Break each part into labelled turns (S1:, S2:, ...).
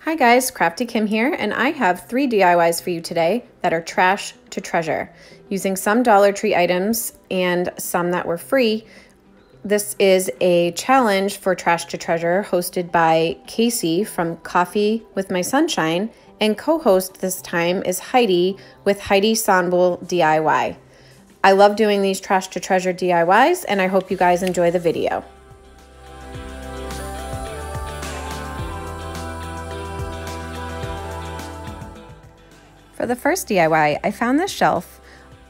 S1: Hi guys, Crafty Kim here, and I have 3 DIYs for you today that are trash to treasure, using some Dollar Tree items and some that were free. This is a challenge for Trash to Treasure hosted by Casey from Coffee with My Sunshine, and co-host this time is Heidi with Heidi Sonbul DIY. I love doing these Trash to Treasure DIYs, and I hope you guys enjoy the video. For the first DIY, I found this shelf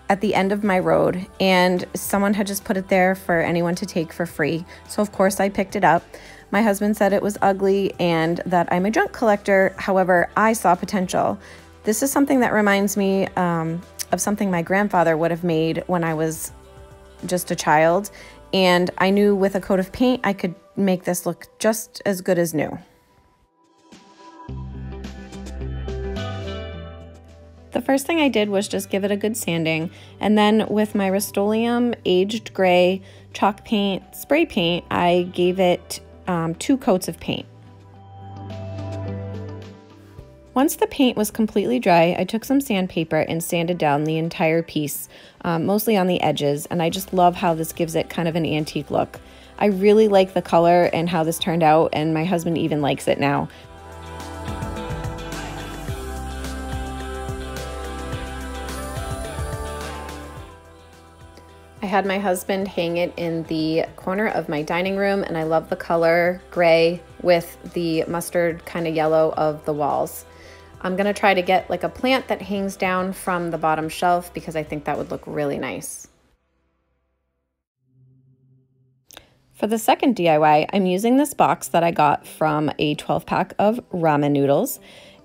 S1: at the end of my road and someone had just put it there for anyone to take for free. So of course I picked it up. My husband said it was ugly and that I'm a junk collector. However, I saw potential. This is something that reminds me of something my grandfather would have made when I was just a child. And I knew with a coat of paint, I could make this look just as good as new. The first thing I did was just give it a good sanding, and then with my Rust-Oleum aged gray chalk paint spray paint, I gave it 2 coats of paint. Once the paint was completely dry, I took some sandpaper and sanded down the entire piece, mostly on the edges, and I just love how this gives it kind of an antique look. I really like the color and how this turned out, and my husband even likes it now. I had my husband hang it in the corner of my dining room, and I love the color gray with the mustard kind of yellow of the walls. I'm gonna try to get like a plant that hangs down from the bottom shelf because I think that would look really nice. For the second DIY, I'm using this box that I got from a 12-pack of ramen noodles.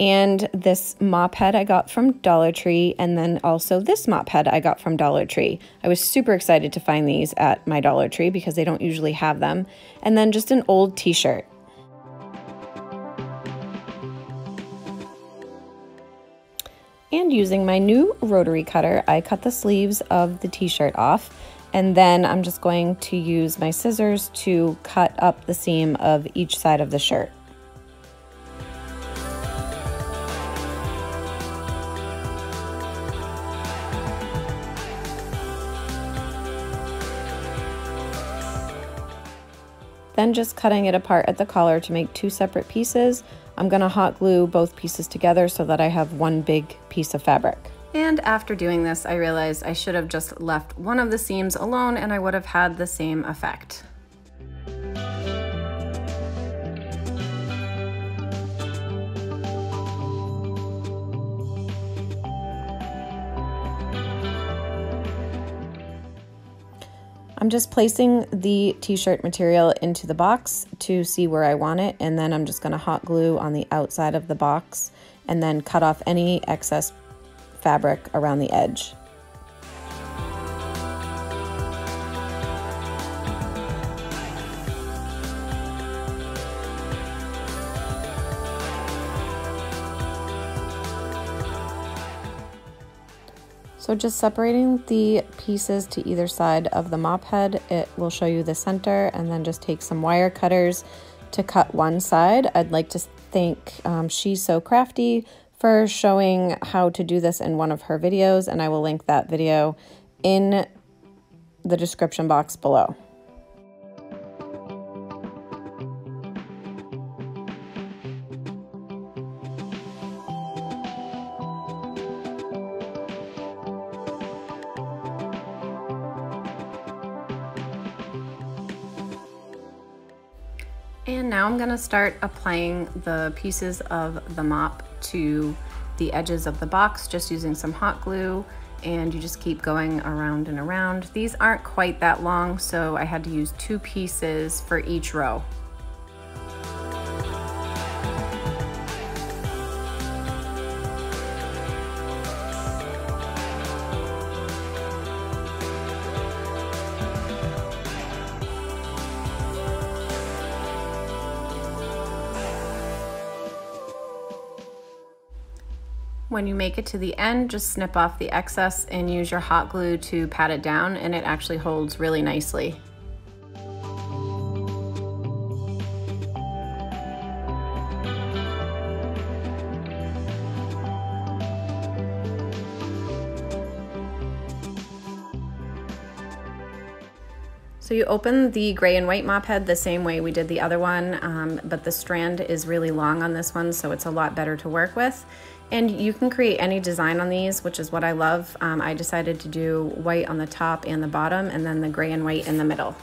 S1: And this mop head I got from Dollar Tree, and then also this mop head I got from Dollar Tree. I was super excited to find these at my Dollar Tree because they don't usually have them. And then just an old t-shirt. And using my new rotary cutter, I cut the sleeves of the t-shirt off. And then I'm just going to use my scissors to cut up the seam of each side of the shirt. Then just cutting it apart at the collar to make 2 separate pieces. I'm gonna hot glue both pieces together so that I have one big piece of fabric. And after doing this, I realized I should have just left one of the seams alone and I would have had the same effect. I'm just placing the t-shirt material into the box to see where I want it, and then I'm just going to hot glue on the outside of the box and then cut off any excess fabric around the edge. So just separating the pieces to either side of the mop head, it will show you the center, and then just take some wire cutters to cut one side. I'd like to thank She's So Crafty for showing how to do this in one of her videos, and I will link that video in the description box below. And now I'm gonna start applying the pieces of the mop to the edges of the box, just using some hot glue, and you just keep going around and around. These aren't quite that long, so I had to use 2 pieces for each row. When you make it to the end, just snip off the excess and use your hot glue to pat it down, and it actually holds really nicely. So you open the gray and white mop head the same way we did the other one, but the strand is really long on this one, so it's a lot better to work with. And you can create any design on these, which is what I love. I decided to do white on the top and the bottom, and then the gray and white in the middle.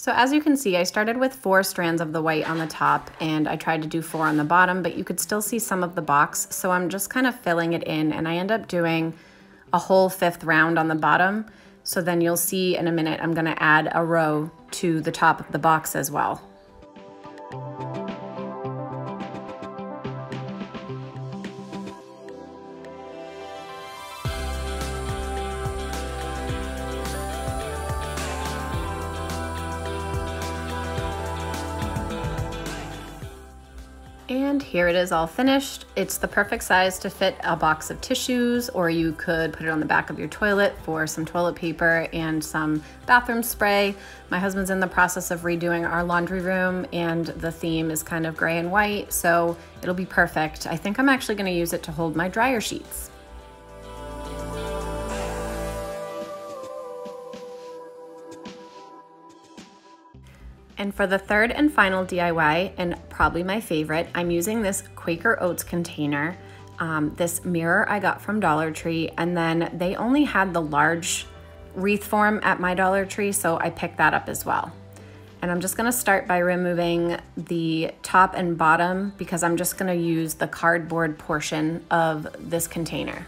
S1: So as you can see, I started with 4 strands of the white on the top, and I tried to do 4 on the bottom, but you could still see some of the box. So I'm just kind of filling it in, and I end up doing a whole 5th round on the bottom. So then you'll see in a minute, I'm gonna add a row to the top of the box as well. And here it is all finished. It's the perfect size to fit a box of tissues, or you could put it on the back of your toilet for some toilet paper and some bathroom spray. My husband's in the process of redoing our laundry room, and the theme is kind of gray and white, so it'll be perfect. I think I'm actually gonna use it to hold my dryer sheets. And for the third and final DIY, and probably my favorite, I'm using this Quaker Oats container. This mirror I got from Dollar Tree, and then they only had the large wreath form at my Dollar Tree, so I picked that up as well. And I'm just gonna start by removing the top and bottom, because I'm just gonna use the cardboard portion of this container.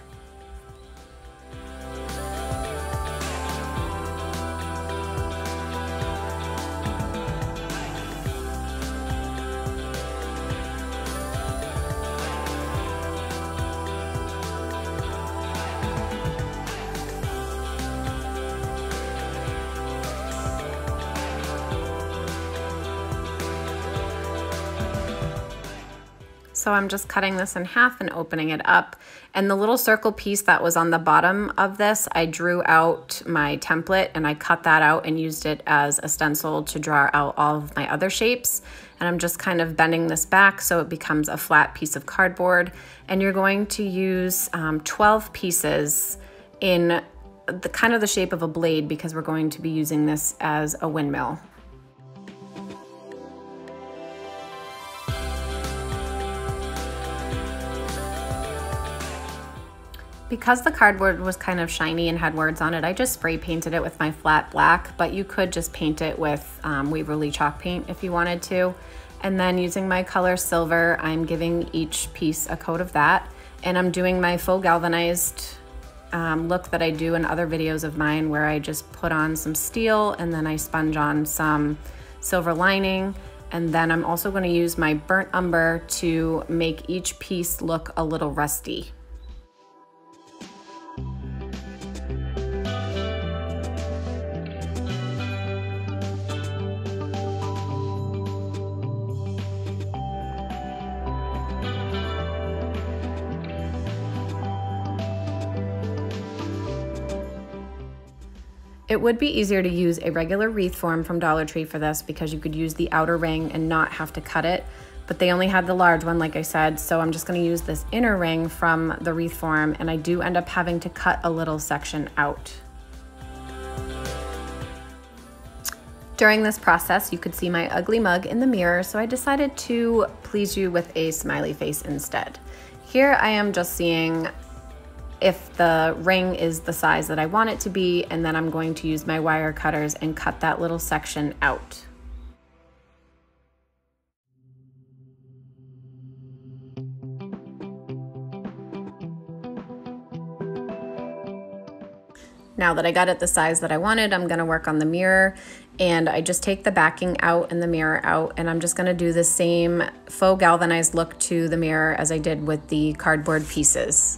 S1: So I'm just cutting this in half and opening it up. And the little circle piece that was on the bottom of this, I drew out my template and I cut that out and used it as a stencil to draw out all of my other shapes. And I'm just kind of bending this back so it becomes a flat piece of cardboard. And you're going to use 12 pieces in the kind of the shape of a blade, because we're going to be using this as a windmill. Because the cardboard was kind of shiny and had words on it, I just spray painted it with my flat black, but you could just paint it with Waverly chalk paint if you wanted to. And then using my color silver, I'm giving each piece a coat of that. And I'm doing my faux galvanized look that I do in other videos of mine, where I just put on some steel and then I sponge on some silver lining. And then I'm also going to use my burnt umber to make each piece look a little rusty. It would be easier to use a regular wreath form from Dollar Tree for this, because you could use the outer ring and not have to cut it, but they only had the large one, like I said, so I'm just gonna use this inner ring from the wreath form, and I do end up having to cut a little section out. During this process, you could see my ugly mug in the mirror, so I decided to please you with a smiley face instead. Here I am just seeing if the ring is the size that I want it to be, and then I'm going to use my wire cutters and cut that little section out. Now that I got it the size that I wanted, I'm gonna work on the mirror, and I just take the backing out and the mirror out, and I'm just gonna do the same faux galvanized look to the mirror as I did with the cardboard pieces.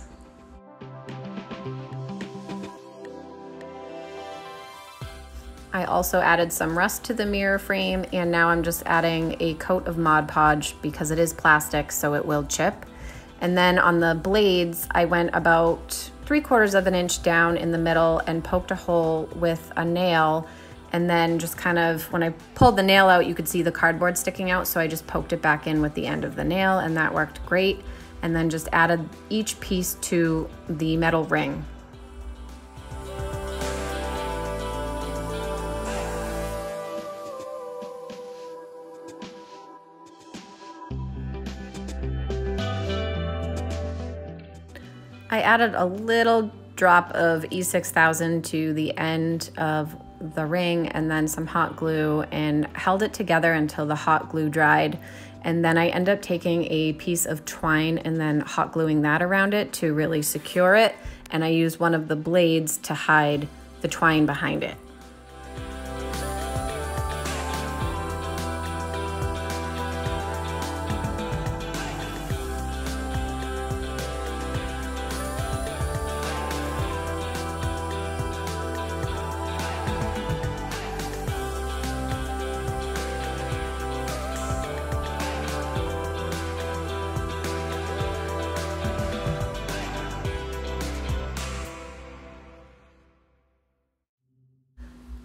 S1: I also added some rust to the mirror frame, and now I'm just adding a coat of Mod Podge because it is plastic, so it will chip. And then on the blades, I went about 3/4 of an inch down in the middle and poked a hole with a nail. And then just kind of, when I pulled the nail out, you could see the cardboard sticking out. So I just poked it back in with the end of the nail, and that worked great. And then just added each piece to the metal ring. I added a little drop of E6000 to the end of the ring and then some hot glue and held it together until the hot glue dried. And then I end up taking a piece of twine and then hot gluing that around it to really secure it. And I used one of the blades to hide the twine behind it.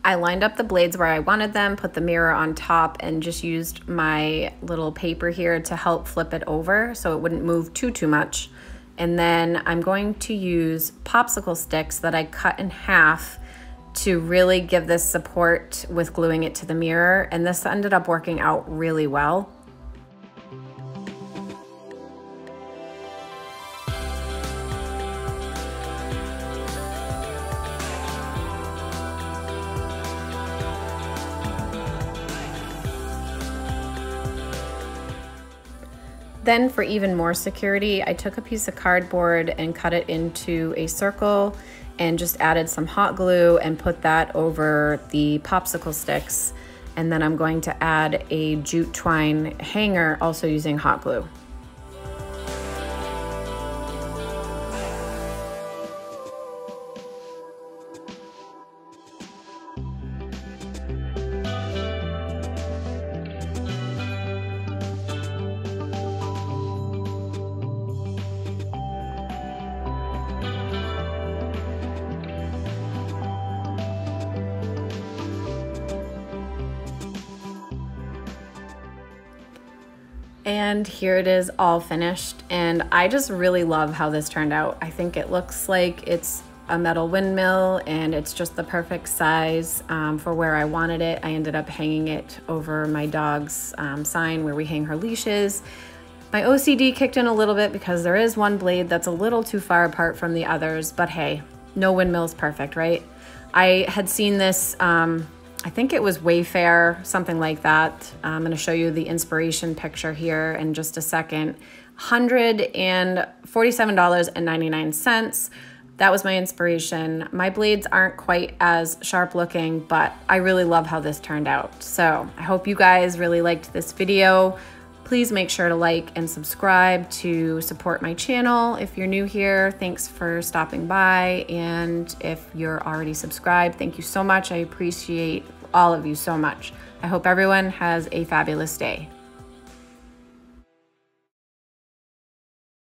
S1: I lined up the blades where I wanted them, put the mirror on top, and just used my little paper here to help flip it over so it wouldn't move too much. And then I'm going to use popsicle sticks that I cut in half to really give this support with gluing it to the mirror. And this ended up working out really well. Then for even more security, I took a piece of cardboard and cut it into a circle and just added some hot glue and put that over the popsicle sticks. And then I'm going to add a jute twine hanger, also using hot glue. And here it is all finished, and I just really love how this turned out. I think it looks like it's a metal windmill and it's just the perfect size for where I wanted it. I ended up hanging it over my dog's sign where we hang her leashes. My OCD kicked in a little bit because there is one blade that's a little too far apart from the others, but hey, no windmill is perfect, right? I had seen this, I think it was Wayfair, something like that. I'm gonna show you the inspiration picture here in just a second. $147.99. That was my inspiration. My blades aren't quite as sharp looking, but I really love how this turned out. So I hope you guys really liked this video. Please make sure to like and subscribe to support my channel. If you're new here, thanks for stopping by. And if you're already subscribed, thank you so much. I appreciate all of you so much. I hope everyone has a fabulous day.